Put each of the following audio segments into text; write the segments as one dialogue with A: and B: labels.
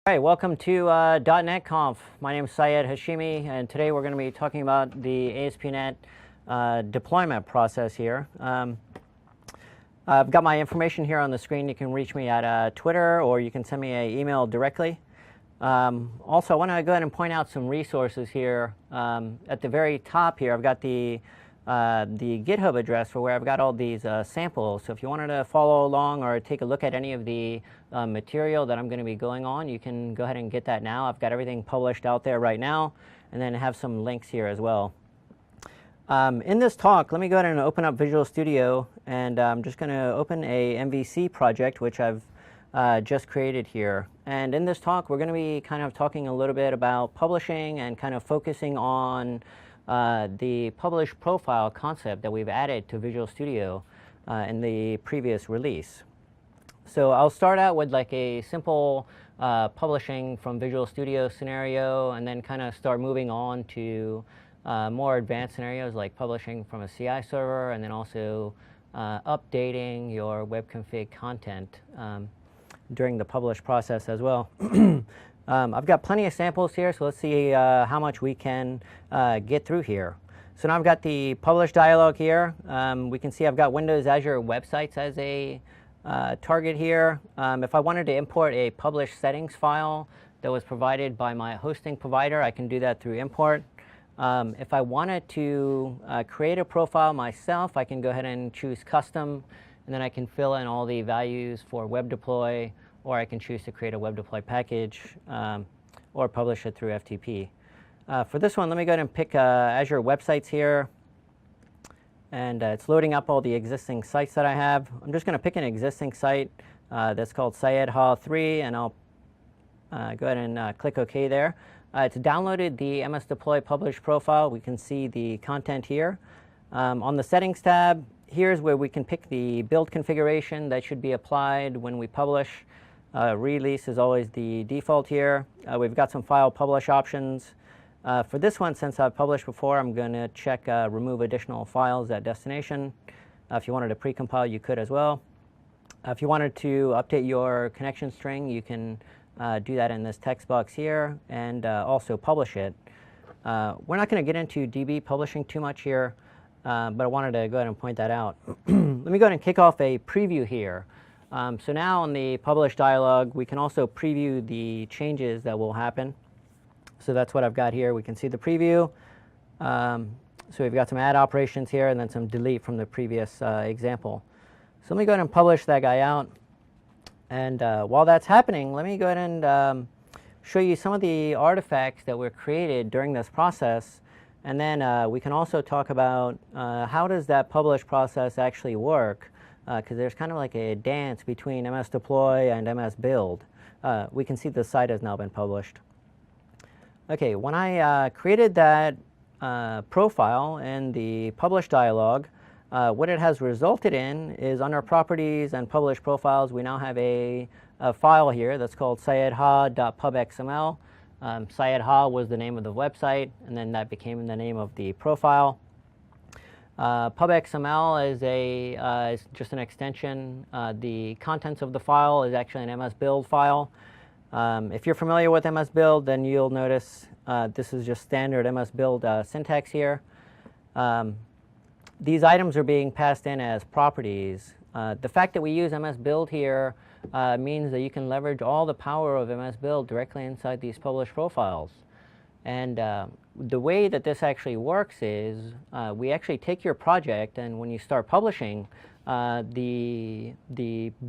A: All right, welcome to dotnetConf. My name is Syed Hashimi, and today we're going to be talking about the ASP NET deployment process here. I've got my information here on the screen. You can reach me at Twitter, or you can send me an email directly. Also, I want to go ahead and point out some resources here. At the very top here, I've got the GitHub address for where I've got all these samples. So if you wanted to follow along or take a look at any of the material that I'm going to be going on, you can go ahead and get that now. I've got everything published out there right now, and then have some links here as well. In this talk, let me go ahead and open up Visual Studio, and I'm just going to open a MVC project, which I've just created here. And in this talk, we're going to be kind of talking a little bit about publishing and kind of focusing on the publish profile concept that we've added to Visual Studio in the previous release. So I'll start out with like a simple publishing from Visual Studio scenario, and then kind of start moving on to more advanced scenarios like publishing from a CI server, and then also updating your web config content during the publish process as well. I've got plenty of samples here, so let's see how much we can get through here. So now I've got the publish dialog here. We can see I've got Windows Azure websites as a target here. If I wanted to import a publish settings file that was provided by my hosting provider, I can do that through import. If I wanted to create a profile myself, I can go ahead and choose custom, and then I can fill in all the values for web deploy, or I can choose to create a web deploy package or publish it through FTP. For this one, let me go ahead and pick Azure websites here. And it's loading up all the existing sites that I have. I'm just going to pick an existing site that's called Syed Ha 3, and I'll go ahead and click OK there. It's downloaded the MS Deploy Publish profile. We can see the content here. On the Settings tab, here's where we can pick the build configuration that should be applied when we publish. Release is always the default here. We've got some file publish options. For this one, since I've published before, I'm going to check remove additional files at destination. If you wanted to precompile, you could as well. If you wanted to update your connection string, you can do that in this text box here, and also publish it. We're not going to get into DB publishing too much here, but I wanted to go ahead and point that out. Let me go ahead and kick off a preview here. So now on the publish dialog, we can also preview the changes that will happen. So that's what I've got here. We can see the preview. So we've got some add operations here, and then some delete from the previous example. So let me go ahead and publish that guy out. And while that's happening, let me go ahead and show you some of the artifacts that were created during this process. And then we can also talk about how does that publish process actually work, because there's kind of like a dance between MS Deploy and MS Build. We can see the site has now been published. Okay, when I created that profile in the publish dialog, what it has resulted in is under properties and publish profiles, we now have a file here that's called syedha.pubxml. Syedha was the name of the website, and then that became the name of the profile. PubXML is just an extension. The contents of the file is actually an MS Build file. If you're familiar with MS Build, then you'll notice this is just standard MS Build syntax here. These items are being passed in as properties. The fact that we use MS Build here means that you can leverage all the power of MS Build directly inside these published profiles. And the way that this actually works is we actually take your project, and when you start publishing, the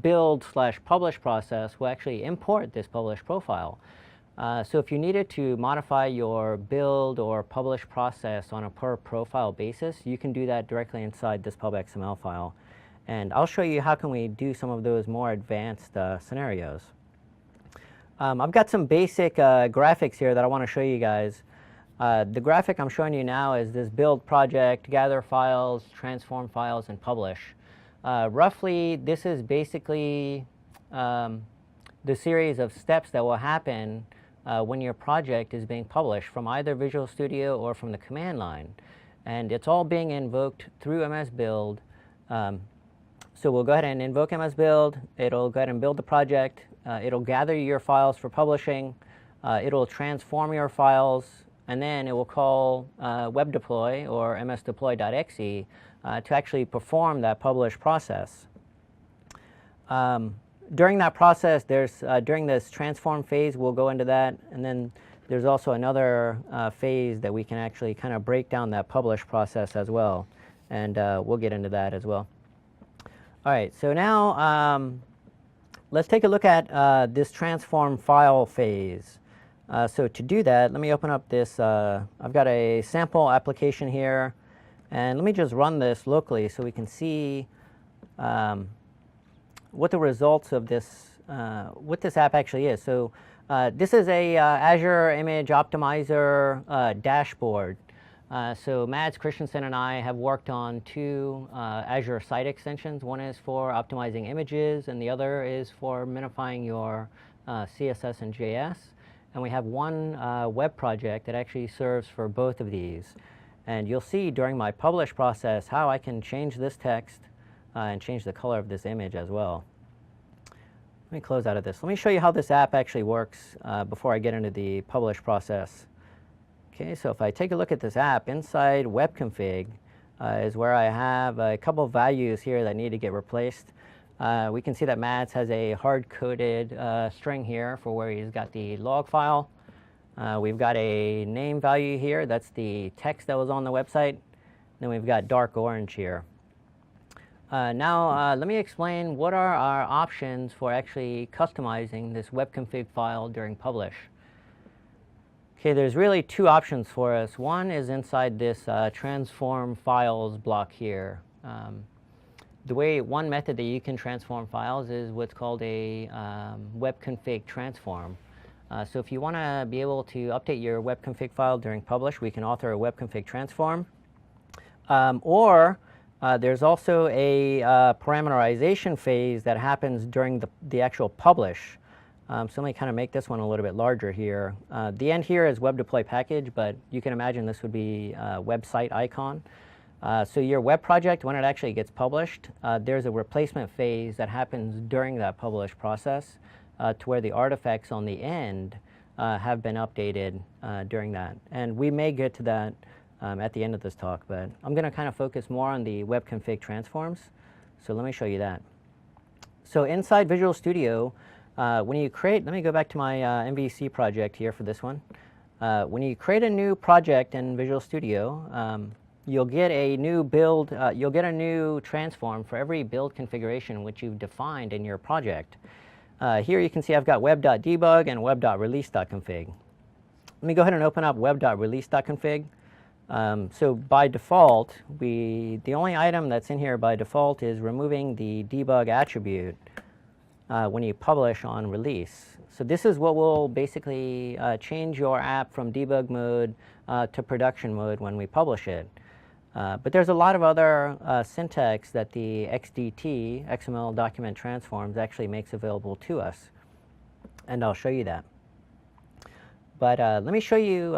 A: build/publish process will actually import this publish profile. So if you needed to modify your build or publish process on a per profile basis, you can do that directly inside this pubxml file. And I'll show you how can we do some of those more advanced scenarios. I've got some basic graphics here that I want to show you guys. The graphic I'm showing you now is this build project, gather files, transform files, and publish. Roughly, this is basically the series of steps that will happen when your project is being published from either Visual Studio or from the command line. And it's all being invoked through MS Build. So we'll go ahead and invoke MS Build. It'll go ahead and build the project. It'll gather your files for publishing, it'll transform your files, and then it will call webdeploy or msdeploy.exe to actually perform that publish process. During that process, during this transform phase, we'll go into that, and then there's also another phase that we can actually kind of break down that publish process as well, and we'll get into that as well. All right, so now let's take a look at this transform file phase. So to do that, let me open up this. I've got a sample application here, and let me just run this locally so we can see what the results of this, what this app actually is. So this is a Azure Image Optimizer dashboard. So Mads Christensen and I have worked on two Azure site extensions. One is for optimizing images, and the other is for minifying your CSS and JS. And we have one web project that actually serves for both of these. And you'll see during my publish process how I can change this text and change the color of this image as well. Let me close out of this. Let me show you how this app actually works before I get into the publish process. Okay, so if I take a look at this app, inside web config is where I have a couple of values here that need to get replaced. We can see that Mads has a hard-coded string here for where he's got the log file. We've got a name value here. That's the text that was on the website. Then we've got dark orange here. Now let me explain what are our options for actually customizing this web config file during publish. Okay, there's really two options for us. One is inside this transform files block here. One method that you can transform files is what's called a web config transform. So if you want to be able to update your web config file during publish, we can author a web config transform. There's also a parameterization phase that happens during the actual publish. So let me kind of make this one a little bit larger here. The end here is web deploy package, but you can imagine this would be a website icon. So your web project, when it actually gets published, there's a replacement phase that happens during that publish process to where the artifacts on the end have been updated during that. And we may get to that at the end of this talk, but I'm going to kind of focus more on the web config transforms. So let me show you that. So inside Visual Studio, when you create, let me go back to my MVC project here for this one. When you create a new project in Visual Studio, you'll get a new build, you'll get a new transform for every build configuration which you've defined in your project. Here you can see I've got web.debug and web.release.config. Let me go ahead and open up web.release.config. So by default, the only item that's in here by default is removing the debug attribute when you publish on release. So this is what will basically change your app from debug mode to production mode when we publish it. But there's a lot of other syntax that the XDT, XML Document Transforms, actually makes available to us. And I'll show you that. But let me show you,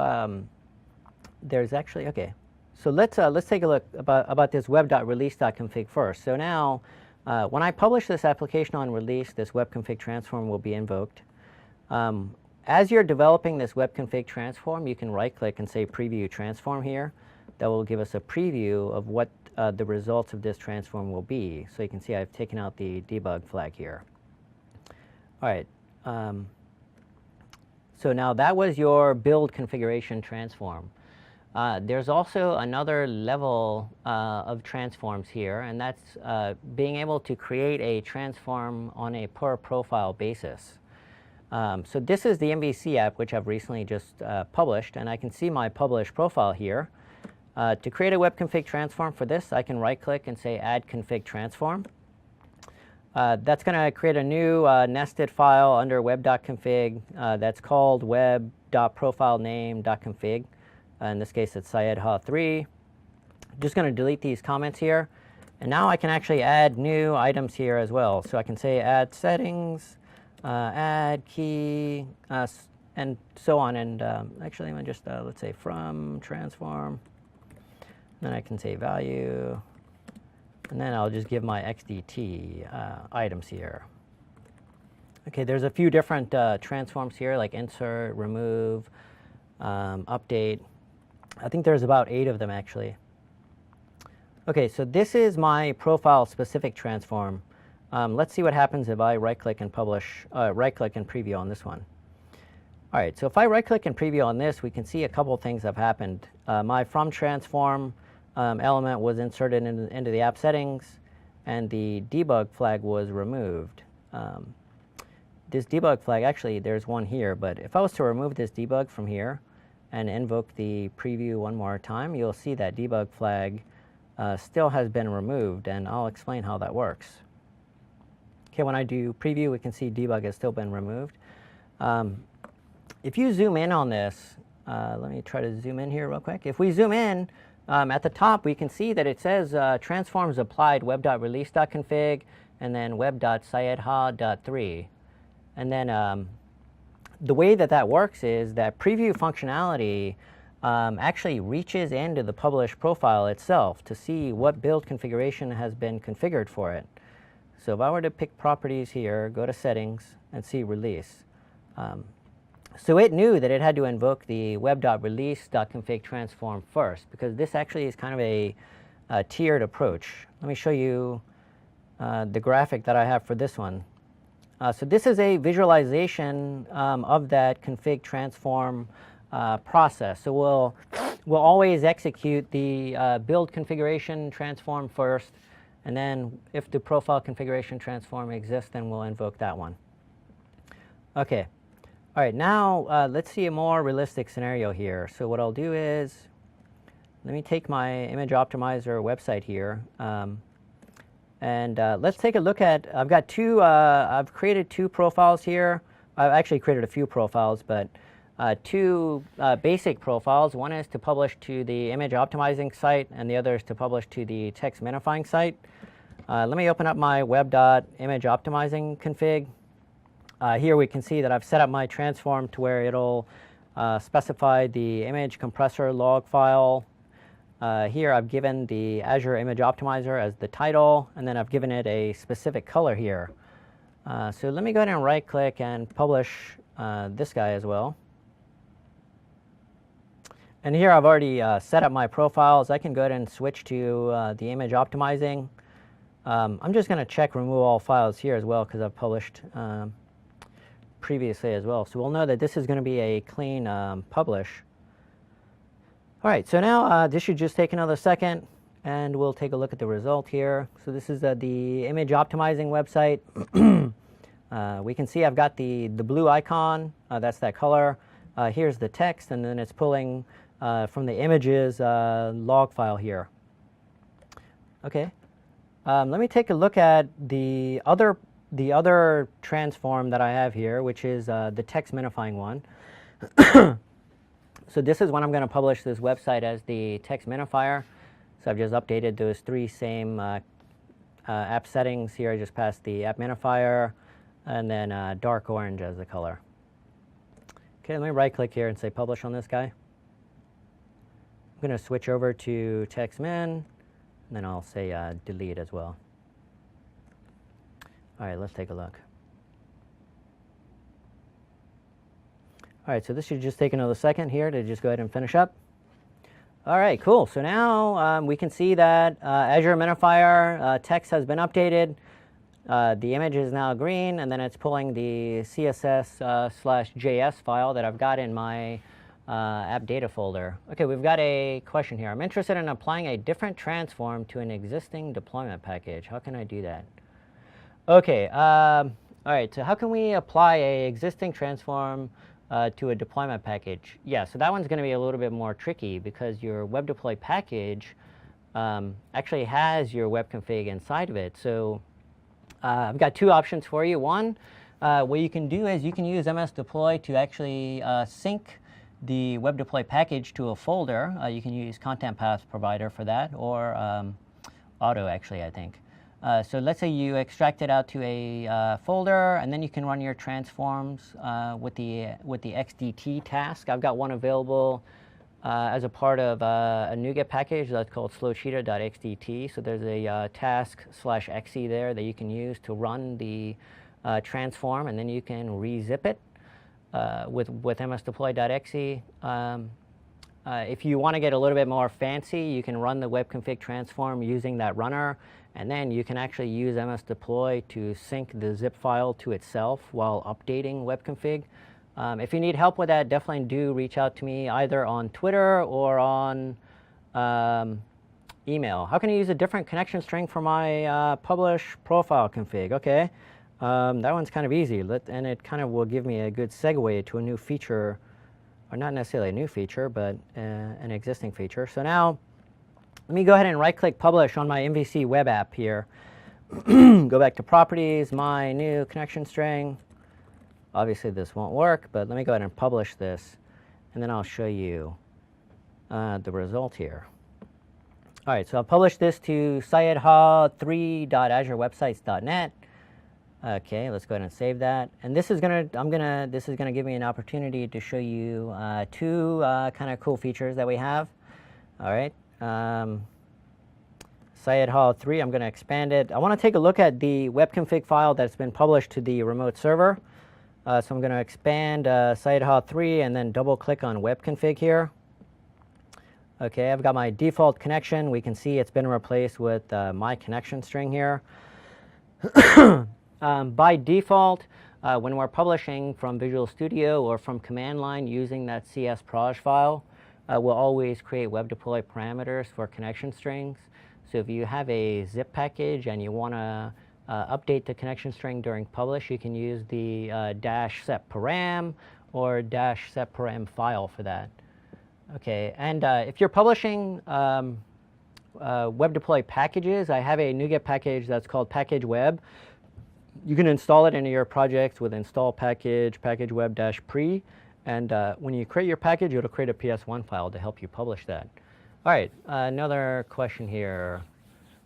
A: there's actually, okay. So let's take a look about this web.release.config first. So now, when I publish this application on release, this web config transform will be invoked. As you're developing this web config transform, you can right-click and say Preview Transform here. That will give us a preview of what the results of this transform will be. So you can see I've taken out the debug flag here. All right. So now that was your build configuration transform. There's also another level of transforms here, and that's being able to create a transform on a per profile basis. So this is the MVC app, which I've recently just published, and I can see my published profile here. To create a web config transform for this, I can right-click and say Add Config Transform. That's going to create a new nested file under web.config that's called web.profilename.config. In this case, it's Syed Ha3. Just going to delete these comments here. And now I can actually add new items here as well. So I can say add settings, add key, and so on. And actually, let me just, let's say from transform. Then I can say value. And then I'll just give my XDT items here. Okay, there's a few different transforms here, like insert, remove, update. I think there's about 8 of them actually. Okay, so this is my profile specific transform. Let's see what happens if I right-click and publish, right-click and preview on this one. All right, so if I right-click and preview on this, we can see a couple things have happened. My from transform element was inserted into the app settings, and the debug flag was removed. This debug flag, actually, there's one here, but if I was to remove this debug from here and invoke the preview one more time, you'll see that debug flag still has been removed, and I'll explain how that works. Okay, when I do preview, we can see debug has still been removed. If you zoom in on this, let me try to zoom in here real quick. If we zoom in, at the top we can see that it says transforms applied web.release.config and then web.sayedha.3. And then the way that that works is that preview functionality actually reaches into the published profile itself to see what build configuration has been configured for it. So if I were to pick properties here, go to settings, and see release. So it knew that it had to invoke the web.release.config transform first, because this actually is kind of a tiered approach. Let me show you the graphic that I have for this one. So this is a visualization of that config transform process. So we'll always execute the build configuration transform first, and then if the profile configuration transform exists, then we'll invoke that one. Okay. All right, now let's see a more realistic scenario here. So what I'll do is, let me take my image optimizer website here, and let's take a look at, I've created 2 profiles here. I've actually created a few profiles, but 2 basic profiles. One is to publish to the image optimizing site, and the other is to publish to the text minifying site. Let me open up my web.imageoptimizing config. Here we can see that I've set up my transform to where it'll specify the image compressor log file. Here I've given the Azure Image Optimizer as the title, and then I've given it a specific color here. So let me go ahead and right click and publish this guy as well. And here I've already set up my profiles. I can go ahead and switch to the image optimizing. I'm just going to check remove all files here as well, because I've published previously as well. So we'll know that this is going to be a clean publish. All right, so now this should just take another second, and we'll take a look at the result here. So this is the image optimizing website. We can see I've got the blue icon, that's that color. Here's the text, and then it's pulling from the images log file here. Okay, let me take a look at the other transform that I have here, which is the text minifying one. So this is when I'm going to publish this website as the text minifier. So I've just updated those 3 same app settings here. I just passed the app minifier, and then dark orange as the color. Okay, let me right click here and say publish on this guy. I'm going to switch over to text min, and then I'll say delete as well. All right, let's take a look. All right, so this should just take another second here to just go ahead and finish up. All right, cool. So now we can see that Azure Minifier text has been updated. The image is now green, and then it's pulling the CSS/JS file that I've got in my app data folder. Okay, we've got a question here. I'm interested in applying a different transform to an existing deployment package. How can I do that? Okay, all right, so how can we apply an existing transform to a deployment package? Yeah, so that one's going to be a little bit more tricky, because your web deploy package actually has your web config inside of it. So I've got 2 options for you. One, what you can do is you can use MS Deploy to actually sync the web deploy package to a folder. You can use Content Path Provider for that, or Auto, actually, I think. So let's say you extract it out to a folder, and then you can run your transforms with the XDT task. I've got one available as a part of a NuGet package that's called slowcheetah.xdt. So there's a task/exe there that you can use to run the transform, and then you can rezip it with msdeploy.exe. If you want to get a little bit more fancy, you can run the webconfig transform using that runner, and then you can actually use msdeploy to sync the zip file to itself while updating webconfig. If you need help with that, definitely do reach out to me either on Twitter or on email. How can I use a different connection string for my publish profile config? Okay, that one's kind of easy, and it kind of will give me a good segue to a new feature, or not necessarily a new feature, but an existing feature. So now, let me go ahead and right-click Publish on my MVC web app here. Go back to Properties, my new connection string. Obviously, this won't work, but let me go ahead and publish this, and then I'll show you the result here. All right, so I'll publish this to syedha3.azurewebsites.net. Okay, let's go ahead and save that. And this is gonna give me an opportunity to show you two kind of cool features that we have. All right, syedha3. I'm going to expand it. I want to take a look at the webconfig file that's been published to the remote server. So I'm going to expand syedha3 and then double-click on webconfig here. Okay, I've got my default connection. We can see it's been replaced with my connection string here. By default, when we're publishing from Visual Studio or from command line using that CS_proj file, we'll always create web deploy parameters for connection strings. So if you have a zip package and you want to update the connection string during publish, you can use the -set_param or -set_param file for that. Okay, and if you're publishing web deploy packages, I have a NuGet package that's called package web. You can install it into your projects with install package, package web-pre, and when you create your package, it'll create a PS1 file to help you publish that. All right, another question here.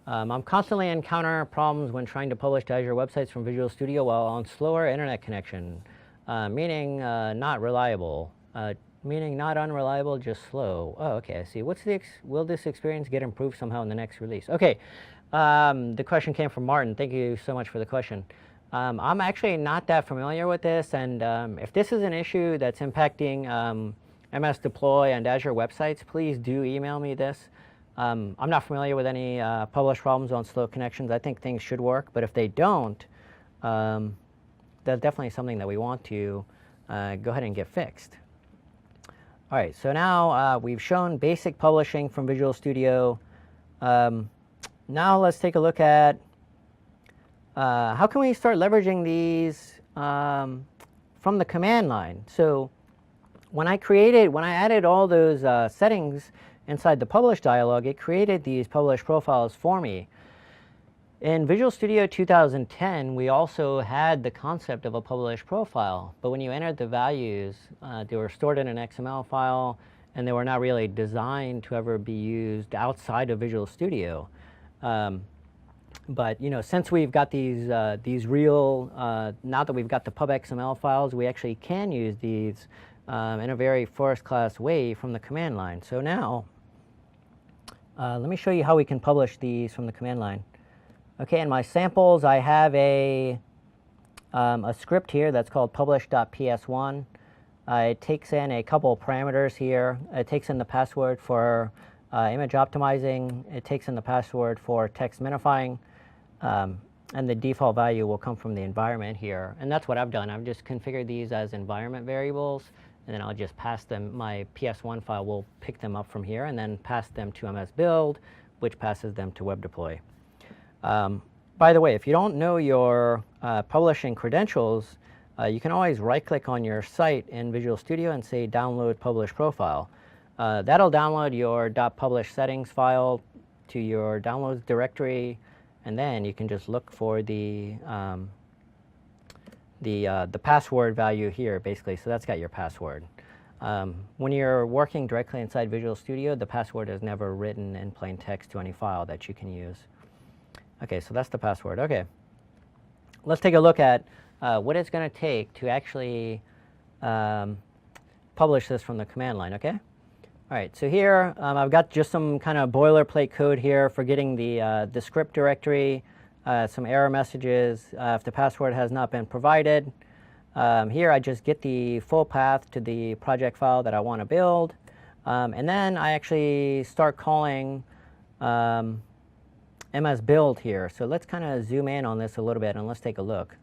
A: I'm constantly encounter problems when trying to publish to Azure websites from Visual Studio while on slower internet connection, meaning not reliable. Meaning not unreliable, just slow. Oh, okay, I see. Will this experience get improved somehow in the next release? Okay, the question came from Martin. Thank you so much for the question. I'm actually not that familiar with this, and if this is an issue that's impacting MS Deploy and Azure websites, please do email me this. I'm not familiar with any published problems on slow connections. I think things should work, but if they don't, that's definitely something that we want to go ahead and get fixed. All right, so now we've shown basic publishing from Visual Studio. Now let's take a look at how can we start leveraging these from the command line. So when I added all those settings inside the publish dialog, it created these publish profiles for me. In Visual Studio 2010, we also had the concept of a publish profile, but when you entered the values, they were stored in an XML file, and they were not really designed to ever be used outside of Visual Studio. But since we've got these real, now that we've got the pub XML files, we actually can use these in a very first-class way from the command line. So now, let me show you how we can publish these from the command line. Okay, in my samples, I have a script here that's called publish.ps1. It takes in a couple of parameters here. It takes in the password for image optimizing. It takes in the password for text minifying. And the default value will come from the environment here. And that's what I've done. I've just configured these as environment variables, and then I'll just pass them. My PS1 file will pick them up from here and then pass them to MS Build, which passes them to Web Deploy. By the way, if you don't know your publishing credentials, you can always right-click on your site in Visual Studio and say Download Publish Profile. That'll download your .publish settings file to your downloads directory, and then you can just look for the password value here, basically. So that's got your password. When you're working directly inside Visual Studio, the password is never written in plain text to any file that you can use. Okay, so that's the password. Okay, let's take a look at what it's going to take to actually publish this from the command line, okay? All right, so here I've got just some kind of boilerplate code here for getting the script directory some error messages if the password has not been provided. Here I just get the full path to the project file that I want to build, and then I actually start calling MS Build here. So let's kind of zoom in on this a little bit and let's take a look.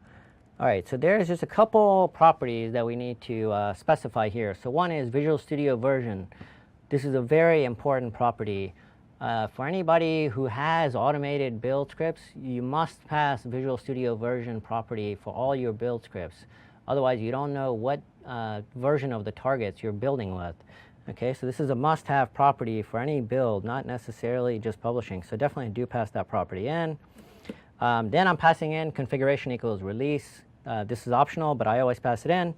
A: All right, so there's just a couple properties that we need to specify here. So one is Visual Studio version. This is a very important property. For anybody who has automated build scripts, you must pass Visual Studio version property for all your build scripts. Otherwise, you don't know what version of the targets you're building with. Okay, so this is a must-have property for any build, not necessarily just publishing. So definitely do pass that property in. Then I'm passing in configuration equals release. This is optional, but I always pass it in.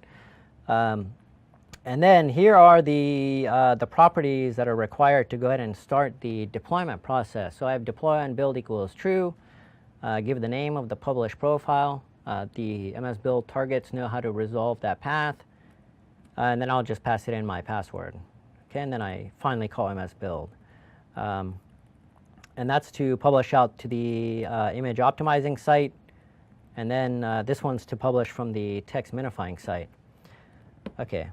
A: And then here are the properties that are required to go ahead and start the deployment process. So I have deploy and build equals true. Give the name of the published profile. The MS Build targets know how to resolve that path. And then I'll just pass it in my password. Okay, and then I finally call MS Build. And that's to publish out to the image optimizing site. And then this one's to publish from the text minifying site. Okay.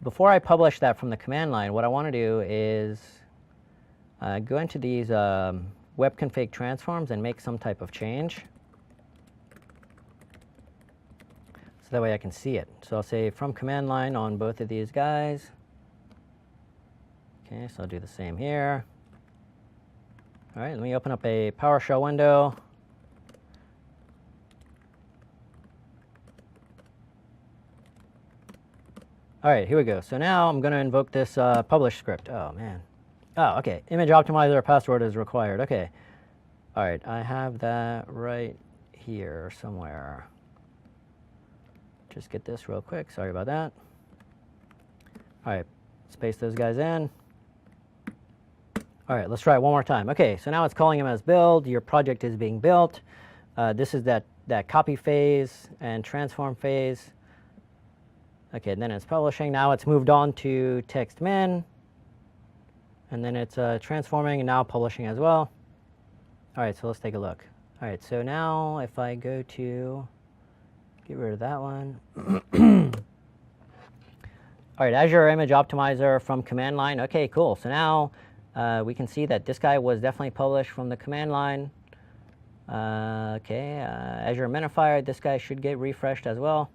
A: Before I publish that from the command line, what I want to do is go into these web config transforms and make some type of change. So that way I can see it. So I'll say from command line on both of these guys. Okay, so I'll do the same here. All right, let me open up a PowerShell window. All right, here we go. So now I'm going to invoke this publish script. Oh, man. Oh, OK. Image optimizer password is required. OK. All right, I have that right here somewhere. Just get this real quick. Sorry about that. All right, let's paste those guys in. All right, let's try it one more time. OK, so now it's calling MS Build. Your project is being built. This is that copy phase and transform phase. OK, then it's publishing. Now it's moved on to text min. And then it's transforming and now publishing as well. All right, so let's take a look. All right, so now if I go to, get rid of that one. All right, Azure Image Optimizer from command line. OK, cool. So now we can see that this guy was definitely published from the command line. OK, Azure Minifier, this guy should get refreshed as well.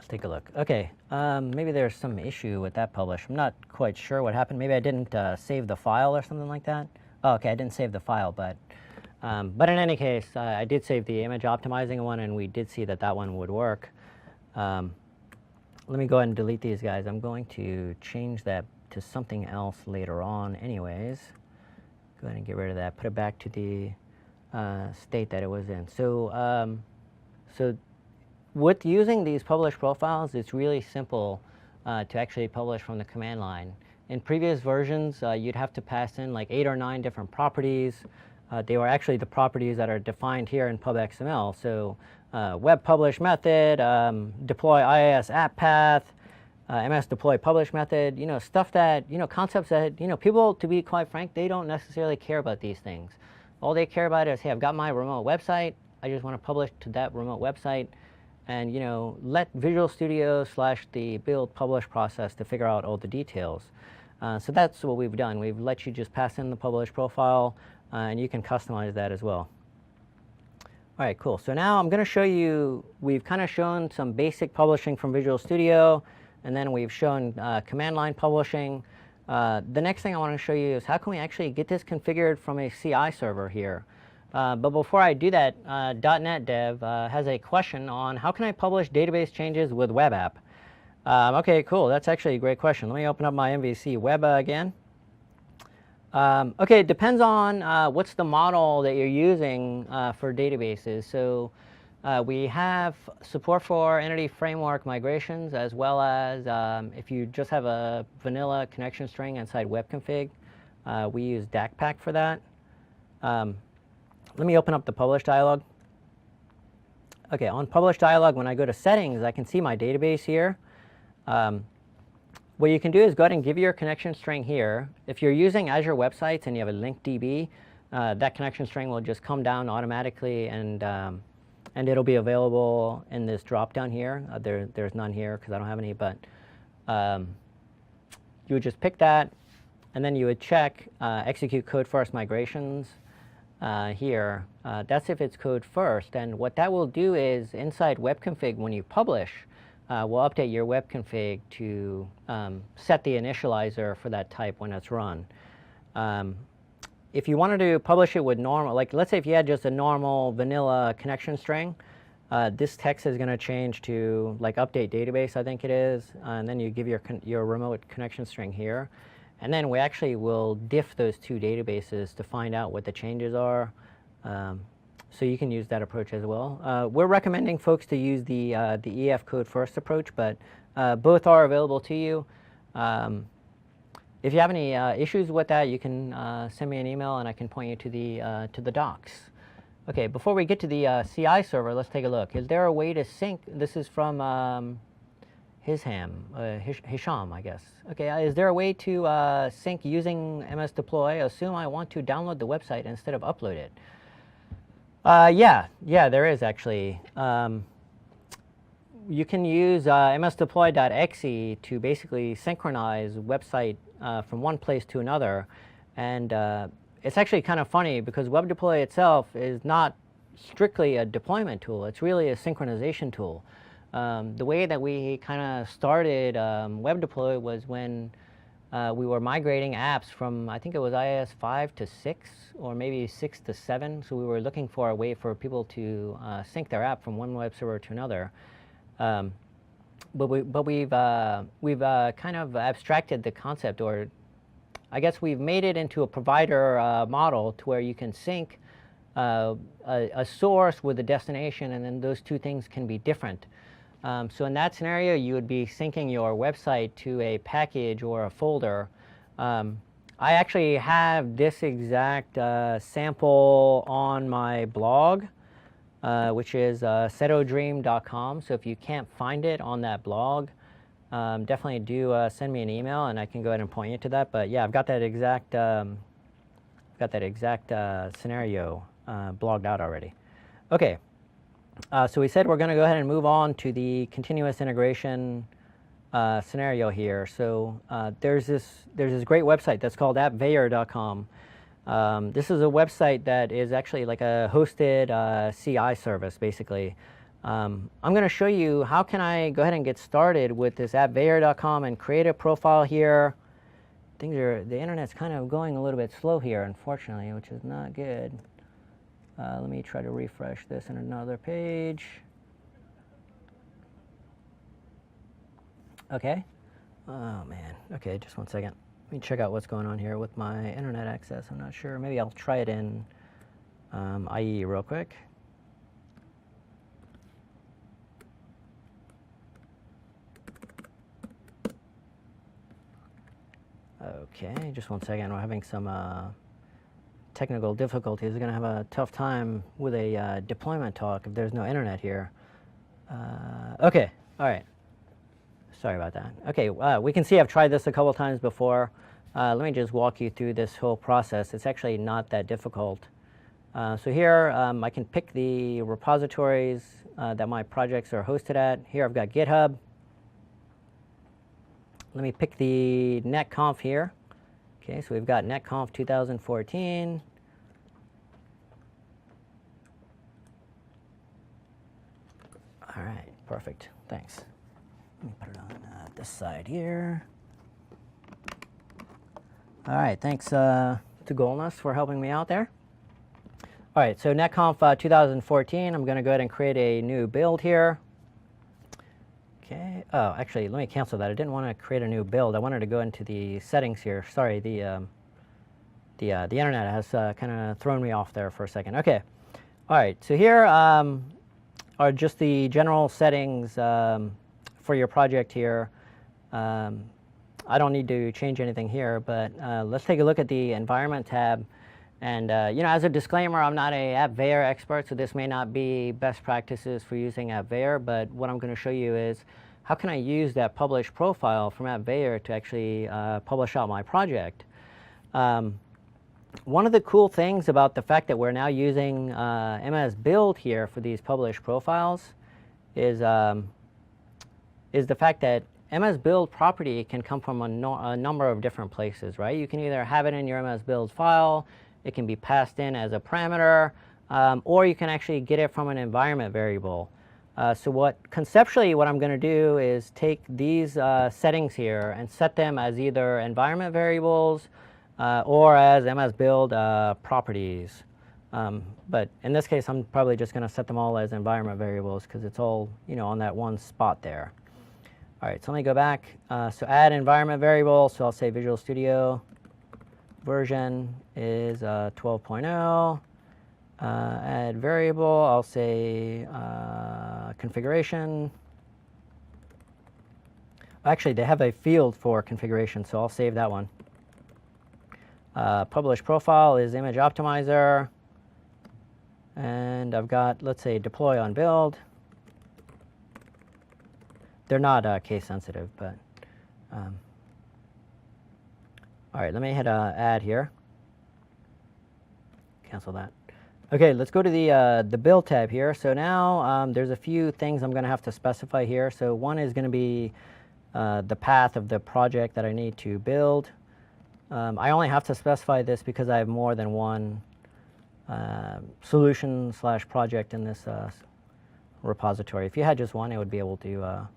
A: Take a look. OK, maybe there's some issue with that publish. I'm not quite sure what happened. Maybe I didn't save the file or something like that. Oh, OK, I didn't save the file, but in any case, I did save the image optimizing one, and we did see that that one would work. Let me go ahead and delete these guys. I'm going to change that to something else later on anyways. Go ahead and get rid of that. Put it back to the state that it was in. So, with using these publish profiles, it's really simple to actually publish from the command line. In previous versions, you'd have to pass in like 8 or 9 different properties. They were actually the properties that are defined here in pub.xml. So web publish method, deploy IIS app path, MS deploy publish method, stuff that, concepts that, people, to be quite frank, they don't necessarily care about these things. All they care about is, hey, I've got my remote website. I just want to publish to that remote website. And let Visual Studio / the build publish process to figure out all the details. So that's what we've done. We've let you just pass in the publish profile, and you can customize that as well. All right, cool. So now I'm going to show you, we've kind of shown some basic publishing from Visual Studio, and then we've shown command line publishing. The next thing I want to show you is how can we actually get this configured from a CI server here. But before I do that, .NET Dev has a question on how can I publish database changes with web app? OK, cool. That's actually a great question. Let me open up my MVC web again. OK, it depends on what's the model that you're using for databases. So we have support for Entity Framework migrations, as well as if you just have a vanilla connection string inside web config, we use DACPack for that. Let me open up the publish dialog. OK, on publish dialog, when I go to settings, I can see my database here. what you can do is go ahead and give your connection string here. If you're using Azure Websites and you have a linked DB, that connection string will just come down automatically, and it'll be available in this drop down here. There's none here because I don't have any, but you would just pick that, and then you would check execute code first migrations here. That's if it's code first, and what that will do is inside web config, when you publish, we'll update your web config to set the initializer for that type when it's run. If you wanted to publish it with normal, like let's say if you had just a normal vanilla connection string, this text is going to change to like update database, I think it is, and then you give your remote connection string here. And then we actually will diff those two databases to find out what the changes are. So you can use that approach as well. We're recommending folks to use the EF code first approach, but both are available to you. If you have any issues with that, you can send me an email and I can point you to the docs. Okay, before we get to the CI server, let's take a look. Is there a way to sync? This is from Hisham, I guess. Okay, is there a way to sync using MS Deploy? Assume I want to download the website instead of upload it. Yeah, there is actually. You can use msdeploy.exe to basically synchronize website from one place to another, and it's actually kind of funny because Web Deploy itself is not strictly a deployment tool. It's really a synchronization tool. The way that we kind of started Web Deploy was when we were migrating apps from, I think it was IIS 5 to 6, or maybe 6 to 7. So we were looking for a way for people to sync their app from one web server to another. But we've kind of abstracted the concept, or I guess we've made it into a provider model to where you can sync a source with a destination, and then those two things can be different. So in that scenario, you would be syncing your website to a package or a folder. I actually have this exact sample on my blog, which is setodream.com. So if you can't find it on that blog, definitely do send me an email, and I can go ahead and point you to that. But yeah, I've got that exact scenario blogged out already. Okay. So we said we're going to go ahead and move on to the continuous integration scenario here. So there's this great website that's called appveyor.com. This is a website that is actually like a hosted CI service, basically. I'm going to show you how can I go ahead and get started with this appveyor.com and create a profile here. The internet's kind of going a little bit slow here, unfortunately, which is not good. Let me try to refresh this in another page. Okay. Oh, man. Okay, just one second. Let me check out what's going on here with my internet access. I'm not sure. Maybe I'll try it in IE real quick. Okay, just one second. We're having some technical difficulties. We're going to have a tough time with a deployment talk if there's no internet here. Okay, all right. Sorry about that. Okay, we can see I've tried this a couple times before. Let me just walk you through this whole process. It's actually not that difficult. So here I can pick the repositories that my projects are hosted at. Here I've got GitHub. Let me pick the netconf here. Okay, so we've got netconf 2014. All right, perfect. Thanks. Let me put it on this side here. All right, thanks to Golnus for helping me out there. All right, so netconf 2014, I'm going to go ahead and create a new build here. Okay. Oh, actually, let me cancel that. I didn't want to create a new build. I wanted to go into the settings here. Sorry, the internet has kind of thrown me off there for a second. Okay. All right. So here are just the general settings for your project here. I don't need to change anything here, but let's take a look at the environment tab. And as a disclaimer, I'm not a AppVeyor expert, so this may not be best practices for using AppVeyor, but what I'm going to show you is how can I use that publish profile from AppVeyor to actually publish out my project? One of the cool things about the fact that we're now using MS Build here for these publish profiles is the fact that MS Build property can come from a number of different places, right? You can either have it in your MS Build file, it can be passed in as a parameter, or you can actually get it from an environment variable. So conceptually what I'm going to do is take these settings here and set them as either environment variables or as MS Build properties. But in this case, I'm probably just going to set them all as environment variables because it's all, on that one spot there. All right, so let me go back. So add environment variable. So I'll say Visual Studio version is 12.0. Add variable. I'll say configuration. Actually, they have a field for configuration, so I'll save that one. Publish profile is image optimizer. And I've got, let's say, deploy on build. They're not case sensitive, but all right, let me hit add here. Cancel that. Okay, let's go to the build tab here. So now there's a few things I'm going to have to specify here. So one is going to be the path of the project that I need to build. I only have to specify this because I have more than one solution/project in this repository. If you had just one, it would be able to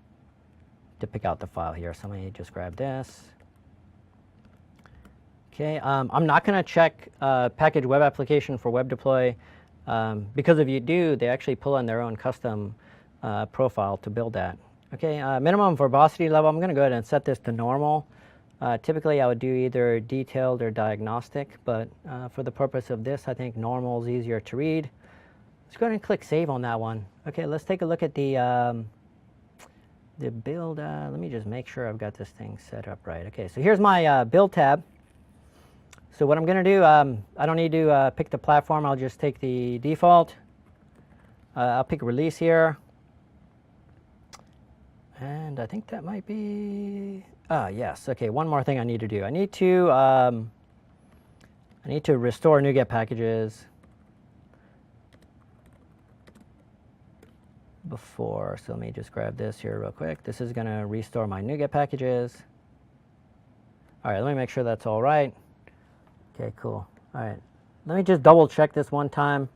A: pick out the file here. So let me just grab this. Okay, I'm not going to check package web application for web deploy because if you do, they actually pull in their own custom profile to build that. Okay, minimum verbosity level, I'm going to go ahead and set this to normal. Typically, I would do either detailed or diagnostic, but for the purpose of this, I think normal is easier to read. Let's go ahead and click Save on that one. Okay, let's take a look at the build. Let me just make sure I've got this thing set up right. Okay, so here's my build tab. So what I'm going to do, I don't need to pick the platform. I'll just take the default. I'll pick release here. And I think that might be, yes. Okay, one more thing I need to do. I need to restore NuGet packages before. So let me just grab this here real quick. This is going to restore my NuGet packages. All right, let me make sure that's all right. Okay, cool. All right, let me just double check this one time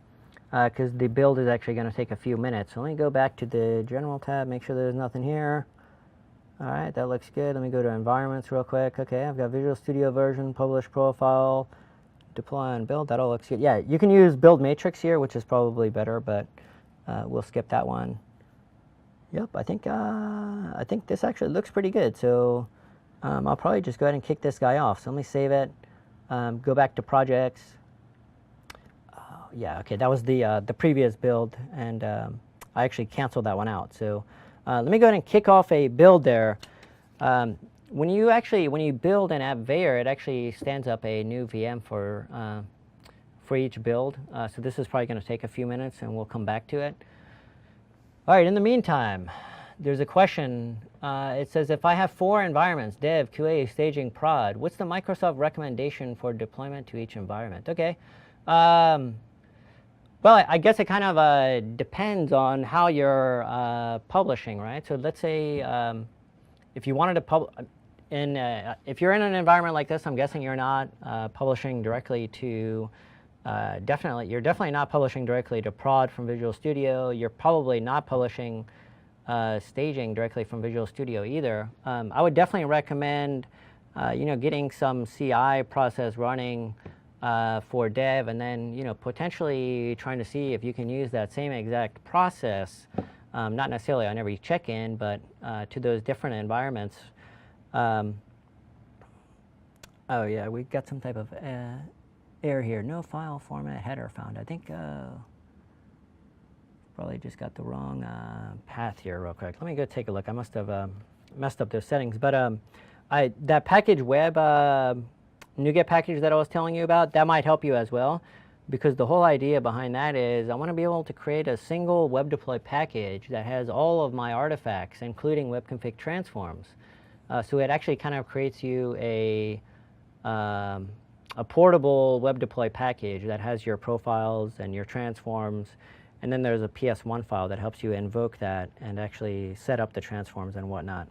A: because the build is actually going to take a few minutes. So let me go back to the general tab, make sure there's nothing here. All right, that looks good. Let me go to environments real quick. Okay, I've got Visual Studio version, publish profile, deploy and build. That all looks good. Yeah, you can use build matrix here, which is probably better, but we'll skip that one. Yep, I think this actually looks pretty good. So I'll probably just go ahead and kick this guy off. So let me save it. Go back to projects. Yeah, okay, that was the previous build, and I actually canceled that one out. So let me go ahead and kick off a build there. When you build an AppVeyor, it actually stands up a new VM for each build. So this is probably going to take a few minutes, and we'll come back to it. All right, in the meantime, there's a question. It says, if I have 4 environments, dev, QA, staging, prod, what's the Microsoft recommendation for deployment to each environment? Okay. Well, I guess it kind of depends on how you're publishing, right? So let's say if you wanted to if you're in an environment like this, I'm guessing you're not publishing directly to, you're definitely not publishing directly to prod from Visual Studio. You're probably not publishing staging directly from Visual Studio either. I would definitely recommend, getting some CI process running for dev, and then potentially trying to see if you can use that same exact process, not necessarily on every check-in, but to those different environments. Oh yeah, we got some type of error here. No file format header found. I think probably just got the wrong path here real quick. Let me go take a look. I must have messed up those settings, but that package web NuGet package that I was telling you about, that might help you as well. because the whole idea behind that is I want to be able to create a single web deploy package that has all of my artifacts, including web config transforms. So it actually kind of creates you a portable web deploy package that has your profiles and your transforms, and then there's a PS1 file that helps you invoke that and actually set up the transforms and whatnot.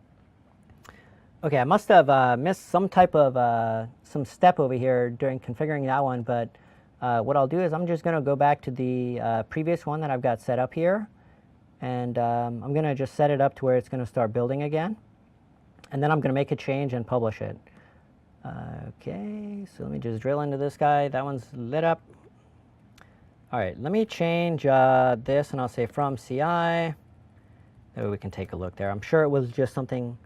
A: Okay, I must have missed some type of some step over here during configuring that one, but what I'll do is I'm just going to go back to the previous one that I've got set up here, and I'm going to just set it up to where it's going to start building again, and then I'm going to make a change and publish it. Okay, so let me just drill into this guy. That one's lit up. All right, let me change this, and I'll say from CI. That way we can take a look there. I'm sure it was just something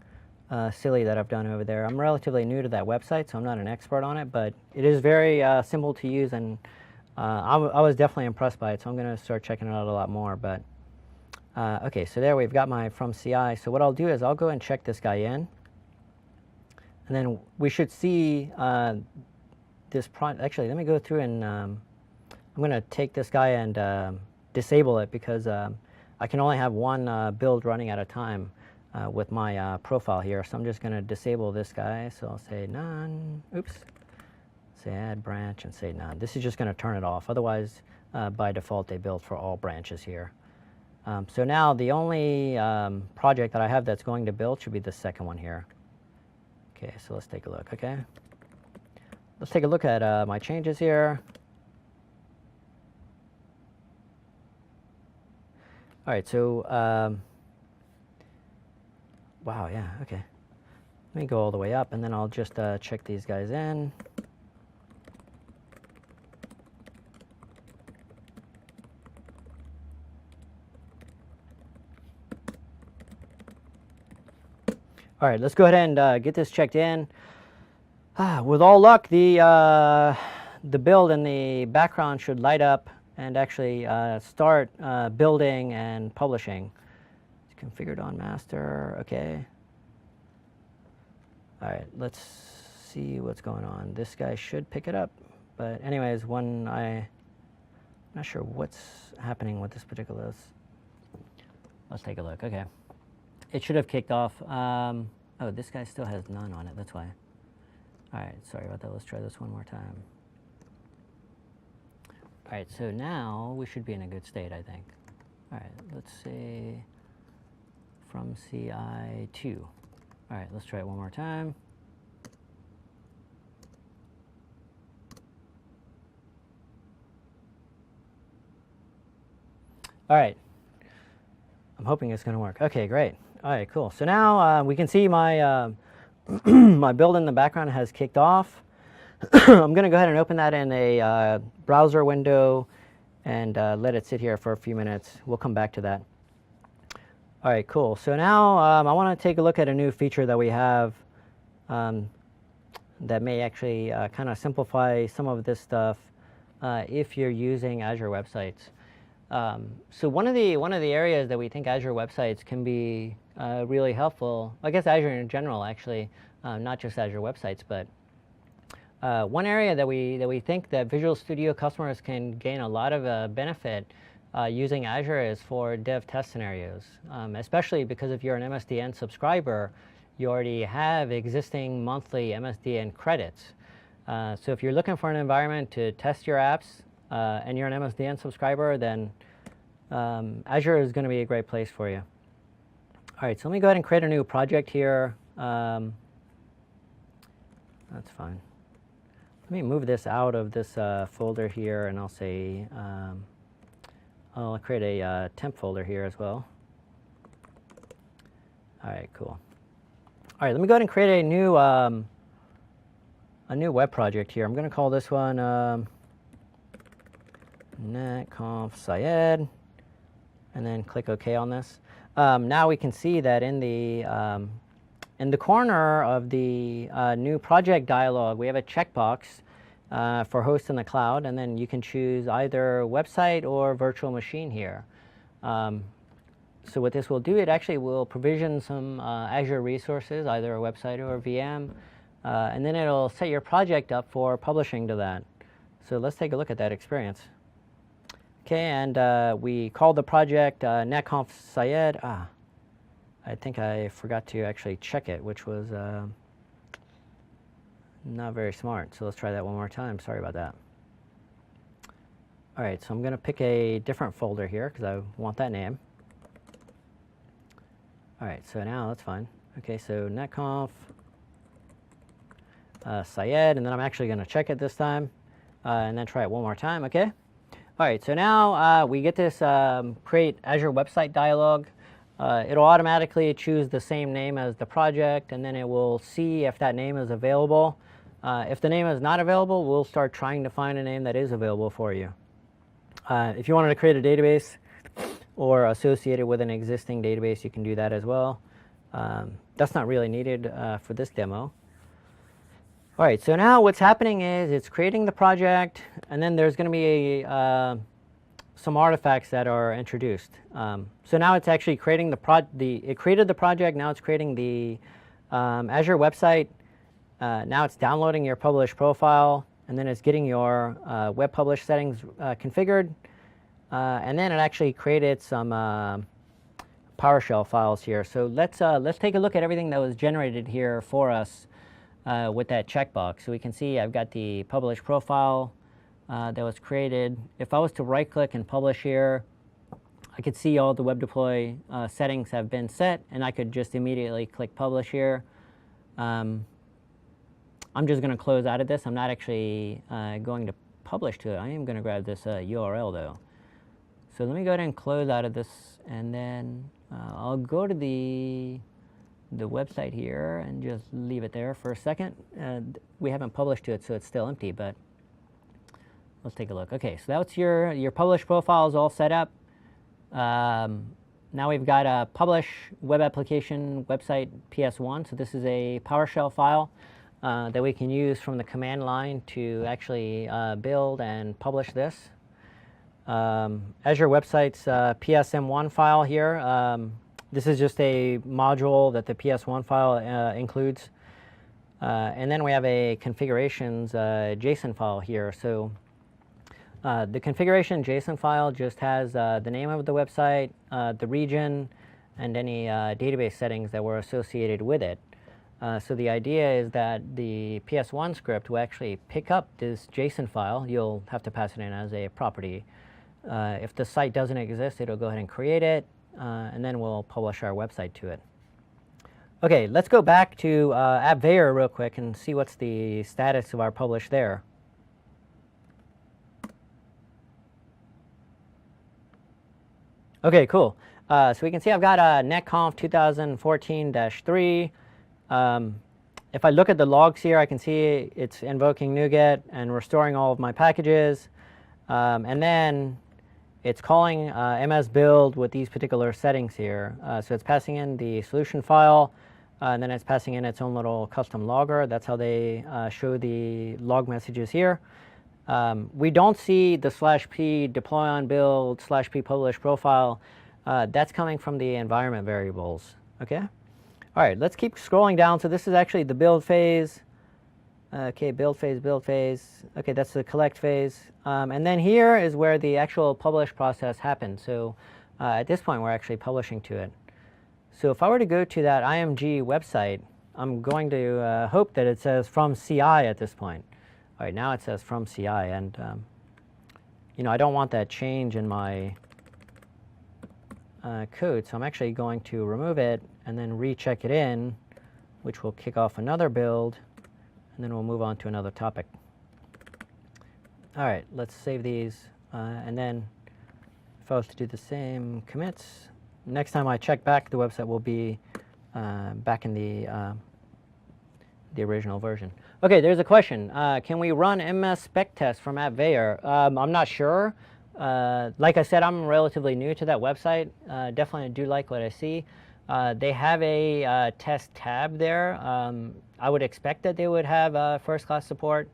A: silly that I've done over there. I'm relatively new to that website, so I'm not an expert on it, but it is very simple to use, and I was definitely impressed by it, so I'm going to start checking it out a lot more. But okay, so there we've got my from CI. So what I'll do is I'll go and check this guy in, and then we should see this actually, let me go through and I'm going to take this guy and disable it, because I can only have one build running at a time with my profile here. So I'm just going to disable this guy. So I'll say none. Oops. Say add branch and say none. This is just going to turn it off. Otherwise, by default, they build for all branches here. So now the only project that I have that's going to build should be the second one here. Okay, so let's take a look. Okay, let's take a look at my changes here. All right, so wow, yeah, okay. Let me go all the way up, and then I'll just check these guys in. All right, let's go ahead and get this checked in. With all luck, the build in the background should light up and actually start building and publishing. It's configured on master, okay. All right, let's see what's going on. This guy should pick it up, but anyways, I'm not sure what's happening with this particular. Let's take a look. Okay. It should have kicked off. Oh, this guy still has none on it. That's why. All right, sorry about that. Let's try this one more time. All right, so now we should be in a good state, I think. All right, let's say from CI 2. All right, let's try it one more time. All right. I'm hoping it's going to work. Okay, great. All right, cool. So now we can see my my build in the background has kicked off. I'm going to go ahead and open that in a browser window and let it sit here for a few minutes. We'll come back to that. All right, cool. So now I want to take a look at a new feature that we have that may actually kind of simplify some of this stuff if you're using Azure websites. So one of the areas that we think Azure websites can be really helpful, I guess Azure in general actually, not just Azure websites, but one area that we think that Visual Studio customers can gain a lot of benefit using Azure is for dev test scenarios, especially because if you're an MSDN subscriber, you already have existing monthly MSDN credits. So if you're looking for an environment to test your apps and you're an MSDN subscriber, then Azure is going to be a great place for you. All right, so let me go ahead and create a new project here. That's fine. Let me move this out of this folder here, and I'll say, I'll create a temp folder here as well. All right, cool. All right, let me go ahead and create a new web project here. I'm going to call this one netconf Syed, and then click OK on this. Now we can see that in the corner of the new project dialog, we have a checkbox for host in the cloud, and then you can choose either website or virtual machine here. So what this will do, it actually will provision some Azure resources, either a website or a VM, and then it'll set your project up for publishing to that. So let's take a look at that experience. Okay, and we called the project netconf Syed. I think I forgot to actually check it, which was not very smart. So let's try that one more time. Sorry about that. All right, so I'm going to pick a different folder here because I want that name. All right, so now that's fine. Okay, so netconf Syed, and then I'm actually going to check it this time, and then try it one more time. Okay. All right, so now we get this create Azure website dialog. It'll automatically choose the same name as the project, and then it will see if that name is available. If the name is not available, we'll start trying to find a name that is available for you. If you wanted to create a database or associate it with an existing database, you can do that as well. That's not really needed for this demo. All right, so now what's happening is it's creating the project, and then there's going to be some artifacts that are introduced. So now it's actually creating it created the project. Now it's creating the Azure website. Now it's downloading your published profile, and then it's getting your web publish settings configured, and then it actually created some PowerShell files here. So let's take a look at everything that was generated here for us with that checkbox. So we can see I've got the published profile that was created. If I was to right-click and publish here, I could see all the web deploy settings have been set, and I could just immediately click publish here. I'm just going to close out of this. I'm not actually going to publish to it. I am going to grab this URL though. So let me go ahead and close out of this, and then I'll go to the website here and just leave it there for a second. We haven't published to it, so it's still empty, but let's take a look. Okay, so that's your published profile is all set up. Now we've got a publish web application website PS1. So this is a PowerShell file that we can use from the command line to actually build and publish this. Azure Website's PSM1 file here. This is just a module that the PS1 file includes. And then we have a configurations JSON file here. So the configuration JSON file just has the name of the website, the region, and any database settings that were associated with it. So the idea is that the PS1 script will actually pick up this JSON file. You'll have to pass it in as a property. If the site doesn't exist, it'll go ahead and create it, and then we'll publish our website to it. Okay, let's go back to AppVeyor real quick and see what's the status of our publish there. Okay, cool. So we can see I've got netconf 2014-3. If I look at the logs here, I can see it's invoking NuGet and restoring all of my packages. And then it's calling MS-build with these particular settings here. So it's passing in the solution file, and then it's passing in its own little custom logger. That's how they show the log messages here. We don't see the /p deploy on build /p publish profile. That's coming from the environment variables. Okay. All right. Let's keep scrolling down. So this is actually the build phase. Okay, build phase, build phase. Okay, that's the collect phase. And then here is where the actual publish process happens. So at this point, we're actually publishing to it. So if I were to go to that IMG website, I'm going to hope that it says from CI at this point. All right, now it says from CI, and I don't want that change in my code, so I'm actually going to remove it and then recheck it in, which will kick off another build, and then we'll move on to another topic. All right, let's save these, and then if I was to do the same commits, next time I check back, the website will be back in the original version. Okay, there's a question. Can we run MS spec test from AppVeyor? I'm not sure. Like I said, I'm relatively new to that website. Definitely do like what I see. They have a test tab there. I would expect that they would have first-class support.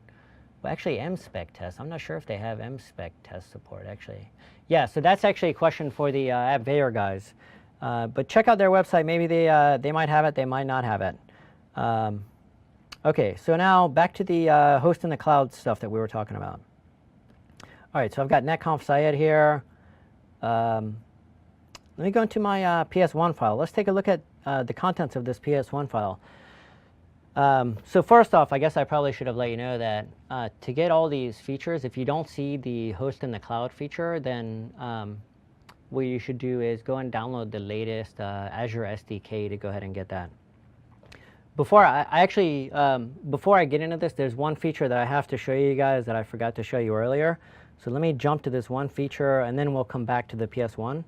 A: Well, actually, mspec test. I'm not sure if they have mspec test support, actually. Yeah, so that's actually a question for the AppVeyor guys. But check out their website. Maybe they might have it. They might not have it. Okay, so now back to the host in the cloud stuff that we were talking about. All right, so I've got netconf Syed here. Let me go into my PS1 file. Let's take a look at the contents of this PS1 file. So first off, I guess I probably should have let you know that to get all these features, if you don't see the host in the cloud feature, then what you should do is go and download the latest Azure SDK to go ahead and get that. Before I get into this, there's one feature that I have to show you guys that I forgot to show you earlier. So let me jump to this one feature, and then we'll come back to the PS1.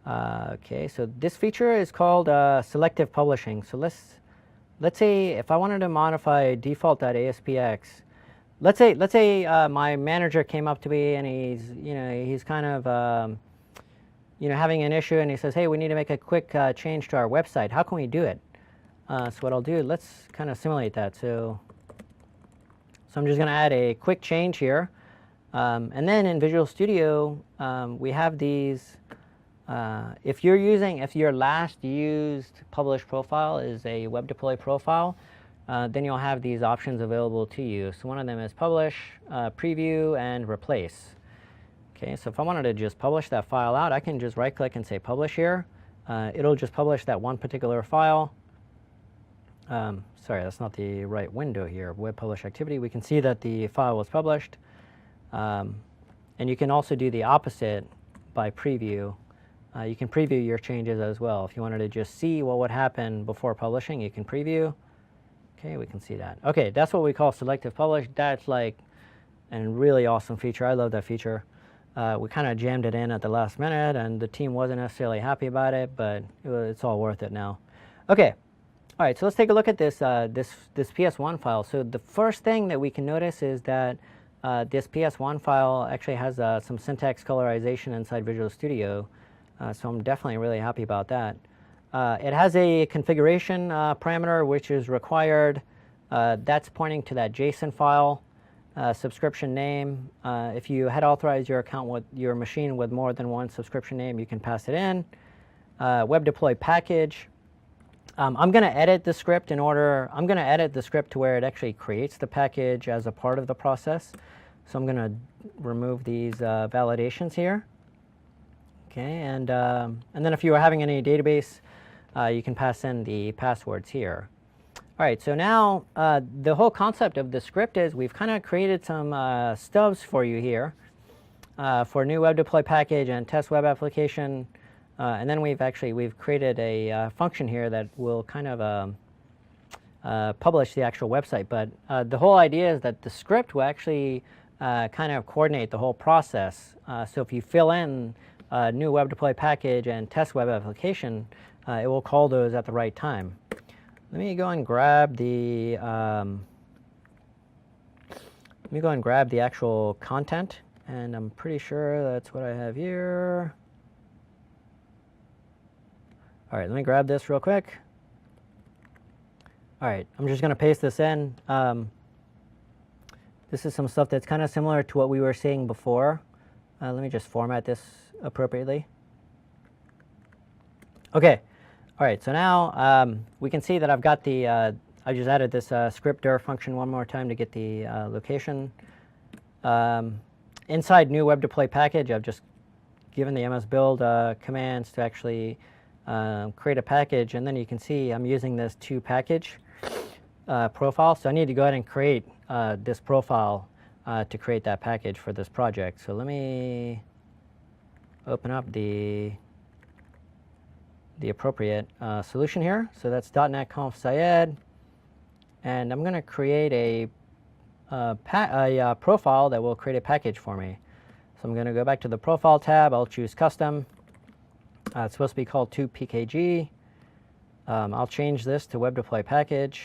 A: Okay, so this feature is called selective publishing. So let's say if I wanted to modify default.aspx, let's say my manager came up to me and he's kind of having an issue, and he says, hey, we need to make a quick change to our website. How can we do it? So what I'll do, let's kind of simulate that. So I'm just going to add a quick change here. And then in Visual Studio, we have these. If your last used published profile is a web deploy profile, then you'll have these options available to you. So one of them is publish, preview, and replace. Okay, so if I wanted to just publish that file out, I can just right click and say publish here. It'll just publish that one particular file. Sorry, that's not the right window here. Web publish activity. We can see that the file was published. And you can also do the opposite by preview. You can preview your changes as well. If you wanted to just see what would happen before publishing, you can preview. Okay, we can see that. Okay, that's what we call selective publish. That's like a really awesome feature. I love that feature. We kind of jammed it in at the last minute, and the team wasn't necessarily happy about it, but it's all worth it now. Okay, all right, so let's take a look at this PS1 file. So the first thing that we can notice is that this PS1 file actually has some syntax colorization inside Visual Studio. So I'm definitely really happy about that. It has a configuration parameter which is required. That's pointing to that JSON file, subscription name. If you had authorized your account with your machine with more than one subscription name, you can pass it in. Web deploy package. I'm going to edit the script to where it actually creates the package as a part of the process. So I'm going to remove these validations here. Okay, and then if you are having any database, you can pass in the passwords here. All right, so now the whole concept of the script is we've kind of created some stubs for you here for new web deploy package and test web application. And then we've created a function here that will kind of publish the actual website. But the whole idea is that the script will actually kind of coordinate the whole process. So if you fill in new web deploy package and test web application, it will call those at the right time. Let me go and grab the actual content, and I'm pretty sure that's what I have here. All right, let me grab this real quick. All right, I'm just going to paste this in. This is some stuff that's kind of similar to what we were seeing before. Let me just format this appropriately. Okay, all right, so now we can see that I've got the, I just added this script.dir function one more time to get the location. Inside new web deploy package, I've just given the MS build commands to actually create a package, and then you can see I'm using this to package profile. So I need to go ahead and create this profile to create that package for this project. So let me open up the appropriate solution here. So that's .NETConf Syed, and I'm going to create a profile that will create a package for me. So I'm going to go back to the profile tab. I'll choose custom. It's supposed to be called 2pkg. I'll change this to web deploy package.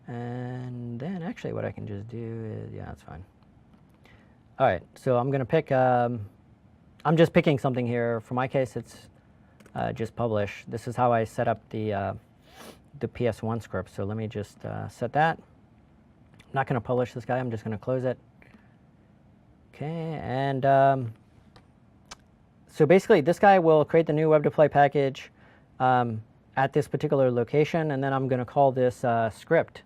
A: And then actually what I can just do is, yeah, that's fine. All right, so I'm going to pick, I'm just picking something here. For my case, it's just publish. This is how I set up the PS1 script. So let me just set that. I'm not going to publish this guy. I'm just going to close it. Okay, and so basically this guy will create the new web deploy package at this particular location, and then I'm going to call this script.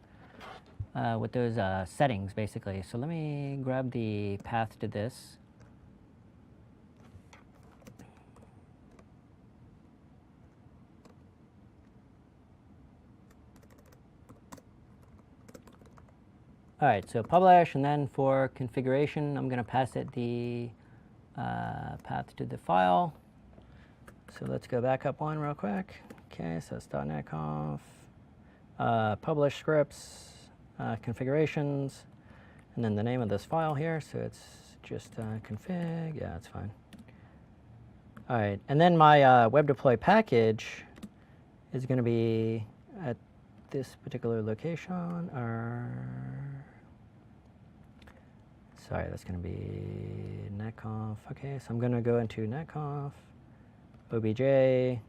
A: with those settings, basically. So let me grab the path to this. All right, so publish, and then for configuration, I'm going to pass it the path to the file. So let's go back up one real quick. Okay, so it's dotnetConf, publish scripts, configurations, and then the name of this file here. So it's just config. Yeah, it's fine. All right, and then my web deploy package is going to be at this particular location. Sorry, that's going to be netconf. Okay, so I'm going to go into netconf, obj,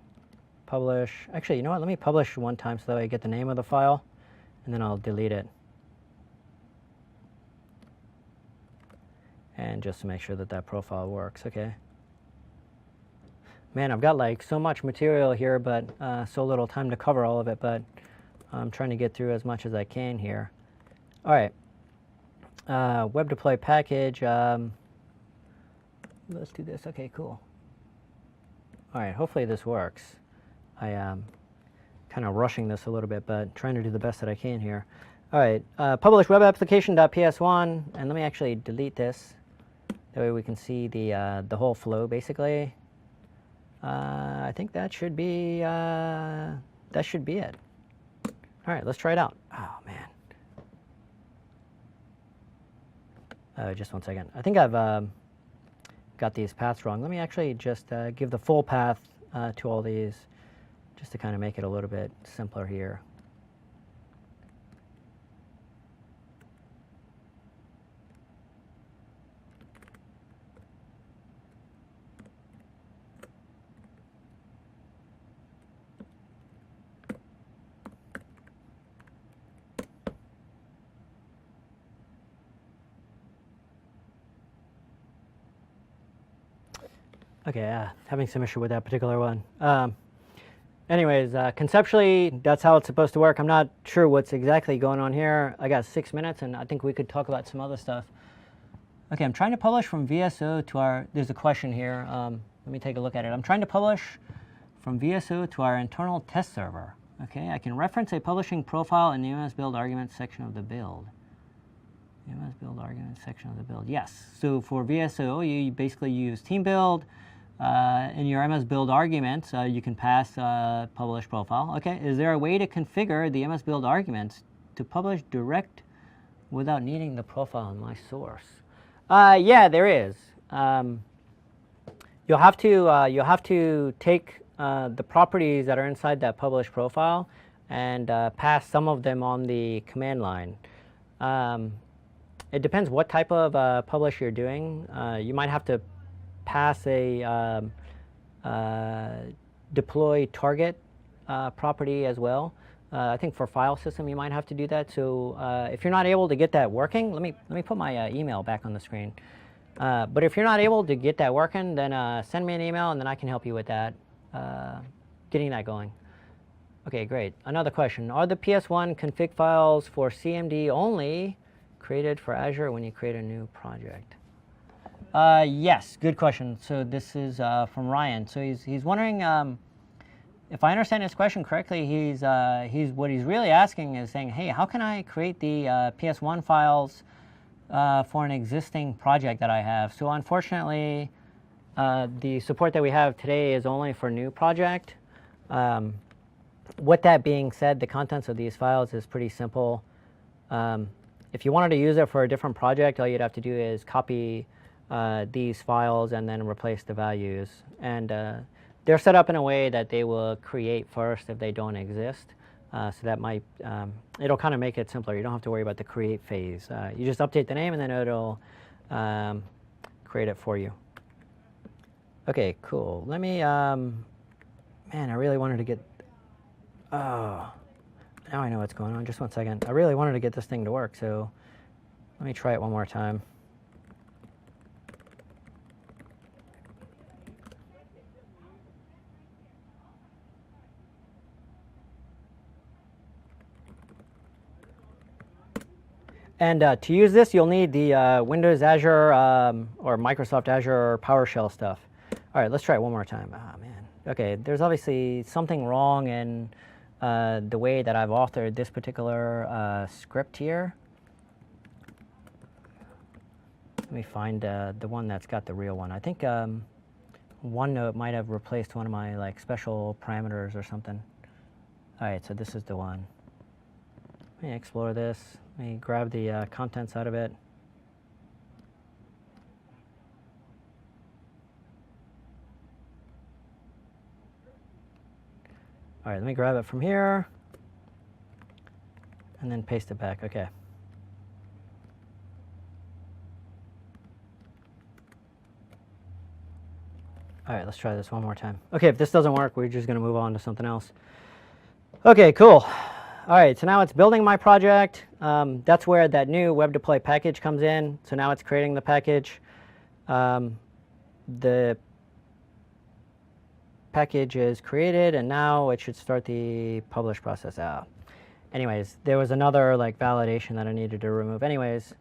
A: publish. Actually, you know what? Let me publish one time so that I get the name of the file, and then I'll delete it. And just to make sure that that profile works, okay? Man, I've got like so much material here, but so little time to cover all of it, but I'm trying to get through as much as I can here. All right. Web deploy package. Let's do this. Okay, cool. All right, hopefully this works. I am kind of rushing this a little bit, but trying to do the best that I can here. All right, publish web application.ps1, and let me actually delete this. That way we can see the whole flow, basically. I think that should be it. All right, let's try it out. Oh man. Just one second. I think I've got these paths wrong. Let me actually just give the full path to all these, just to kind of make it a little bit simpler here. Okay, having some issue with that particular one. Anyways, conceptually, that's how it's supposed to work. I'm not sure what's exactly going on here. I got 6 minutes, and I think we could talk about some other stuff. Okay, I'm trying to publish from VSO to our, there's a question here. Let me take a look at it. I'm trying to publish from VSO to our internal test server. Okay, I can reference a publishing profile in the MS build arguments section of the build. The MS build arguments section of the build. Yes, so for VSO, you basically use team build. In your MS build arguments, you can pass publish profile. Okay, is there a way to configure the MS build arguments to publish direct without needing the profile in my source? Yeah, there is. You'll have to take the properties that are inside that publish profile and pass some of them on the command line. It depends what type of publish you're doing. You might have to pass a deploy target property as well. I think for file system you might have to do that. So if you're not able to get that working, let me put my email back on the screen. But if you're not able to get that working, then send me an email and then I can help you with that, getting that going. Okay, great. Another question: are the PS1 config files for CMD only created for Azure when you create a new project? Yes, good question. So this is from Ryan. So he's wondering, if I understand his question correctly, what he's really asking is saying, hey, how can I create the PS1 files for an existing project that I have? So unfortunately, the support that we have today is only for new project. With that being said, the contents of these files is pretty simple. If you wanted to use it for a different project, all you'd have to do is copy these files and then replace the values. And they're set up in a way that they will create first if they don't exist. So that might, it'll kind of make it simpler. You don't have to worry about the create phase. You just update the name and then it'll create it for you. Okay, cool. Let me, man, I really wanted to get, oh, now I know what's going on. Just one second. I really wanted to get this thing to work, so let me try it one more time. And to use this, you'll need the Windows Azure or Microsoft Azure PowerShell stuff. All right, let's try it one more time. Oh, man. Okay, there's obviously something wrong in the way that I've authored this particular script here. Let me find the one that's got the real one. I think OneNote might have replaced one of my like special parameters or something. All right, so this is the one. Let me explore this. Let me grab the contents out of it. All right, let me grab it from here and then paste it back. Okay. All right, let's try this one more time. Okay, if this doesn't work, we're just going to move on to something else. Okay, cool. All right, so now it's building my project. That's where that new web deploy package comes in. So now it's creating the package. The package is created, and now it should start the publish process out. Anyways, there was another like validation that I needed to remove. Anyways,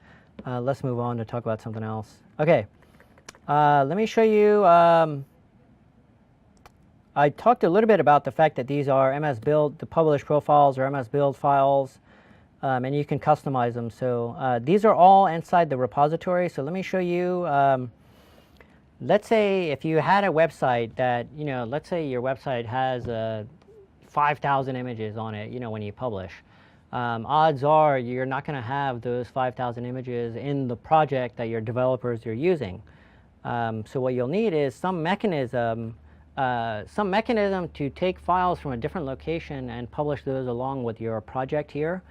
A: let's move on to talk about something else. Okay, let me show you. I talked a little bit about the fact that these are MS Build, the publish profiles or MS Build files, and you can customize them. So these are all inside the repository. So let me show you. Let's say if you had a website that, let's say your website has 5,000 images on it, when you publish. Odds are you're not going to have those 5,000 images in the project that your developers are using. So what you'll need is some mechanism to take files from a different location and publish those along with your project here.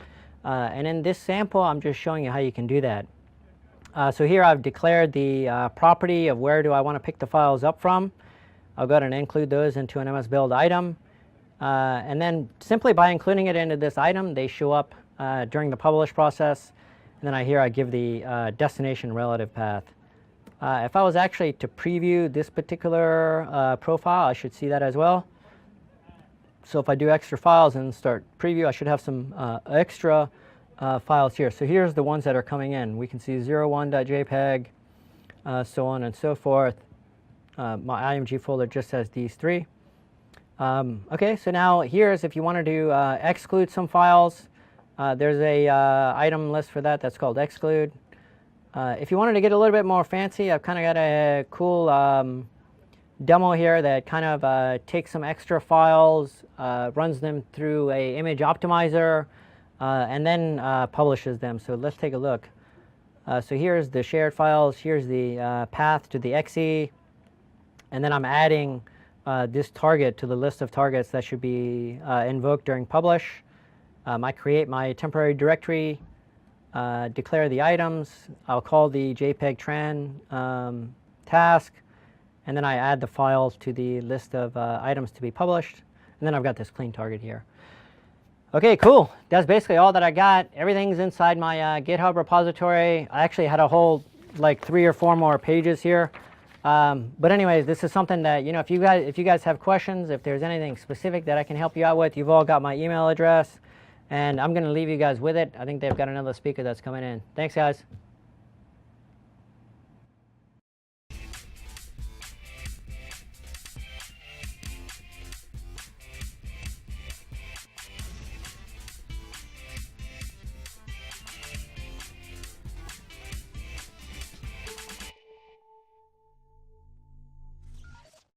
A: And in this sample, I'm just showing you how you can do that. So here I've declared the property of where do I want to pick the files up from. I'll go ahead and include those into an MS Build item. And then simply by including it into this item, they show up during the publish process. And then I give the destination relative path. If I was actually to preview this particular profile, I should see that as well. So if I do extra files and start preview, I should have some extra files here. So here's the ones that are coming in. We can see 01.jpg, so on and so forth. My IMG folder just has these three. Okay, so now here's if you wanted to exclude some files. There's a item list for that that's called exclude. If you wanted to get a little bit more fancy, I've kind of got a cool demo here that kind of takes some extra files, runs them through a image optimizer, and then publishes them. So let's take a look. So here's the shared files, here's the path to the XE, and then I'm adding this target to the list of targets that should be invoked during publish. I create my temporary directory, declare the items, I'll call the JPEG tran task, and then I add the files to the list of items to be published, and then I've got this clean target here. Okay, cool. That's basically all that I got. Everything's inside my GitHub repository. I actually had a whole like 3 or 4 more pages here. But anyways, this is something that, if you guys have questions, if there's anything specific that I can help you out with, you've all got my email address. And I'm going to leave you guys with it. I think they've got another speaker that's coming in. Thanks, guys.